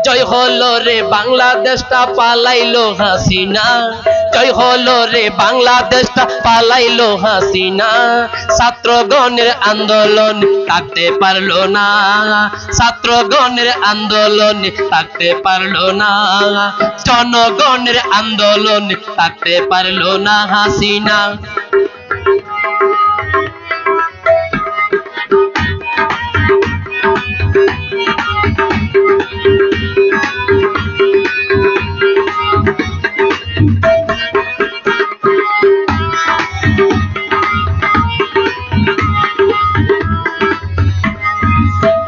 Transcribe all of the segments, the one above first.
জয় হলো রে বাংলাদেশটা পালাইলো হাসিনা, জয় হলো রে বাংলাদেশটা পালাইলো হাসিনা। ছাত্রগণের আন্দোলন থাকতে পারলো না, ছাত্রগণের আন্দোলন থাকতে পারলো না, জনগণের আন্দোলন থাকতে পারলো না হাসিনা।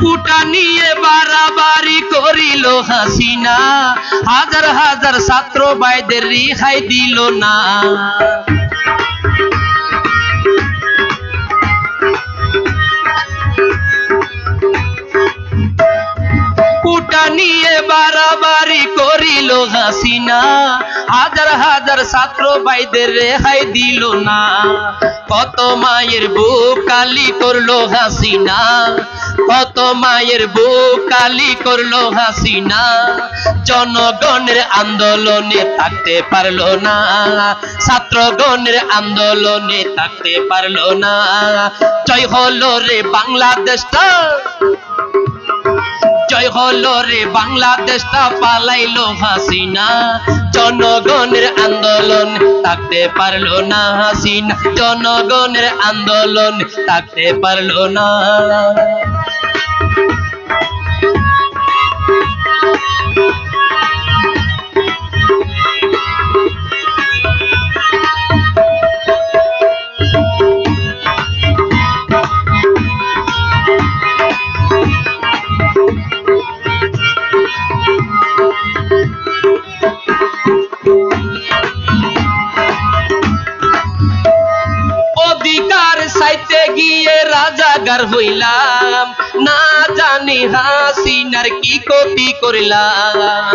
কুটা নিয়ে বাড়াবাড়ি করিল হাসিনা, হাজার হাজার ছাত্র ভাইদের রেহাই দিল না। কুটা নিয়ে বাড়াবাড়ি করিল হাসিনা, হাজার হাজার ছাত্র ভাইদের রেহাই দিল না। কত মায়ের বুক কালি করলো হাসিনা, কত মায়ের বুক কালি করলো হাসিনা। জনগণের আন্দোলনে থাকতে পারলো না, ছাত্রগণের আন্দোলনে থাকতে পারলো না। জয় হলো রে বাংলাদেশটা, জয় হলো রে বাংলাদেশটা পালাইলো হাসিনা। জনগণের আন্দোলন থাকতে পারলো না হাসিনা, জনগণের আন্দোলন থাকতে পারলো না। অধিকার চাইতে গিয়ে রাজাকার হইলাম, না জানি হাসিনার কি ক্ষতি করলাম।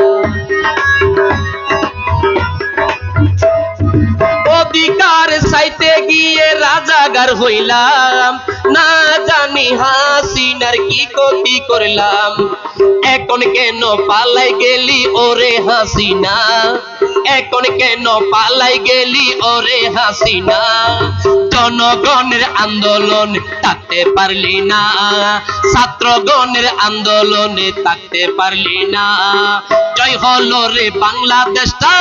অধিকার চাইতে গিয়ে রাজাকার হইলাম, না জানি হাসিনার কি ক্ষতি করলাম। এখন কেন পালাই গেলি ওরে হাসিনা, এখন কেন পালাই গেলি ওরে হাসিনা। জনগণের আন্দোলন থাকতে পারলি না, ছাত্রগণের আন্দোলনে থাকতে পারলি না। জয় হলো রে বাংলাদেশটা,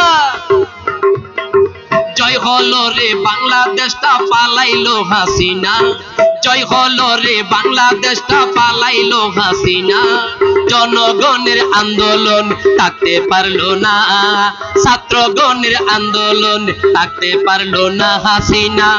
জয় হলো রে বাংলাদেশটা পালাইলো হাসিনা, জয় হলো রে বাংলাদেশটা পালাইলো হাসিনা। জনগণের আন্দোলন থাকতে পারলো না, ছাত্রগণের আন্দোলন থাকতে পারলো না হাসিনা।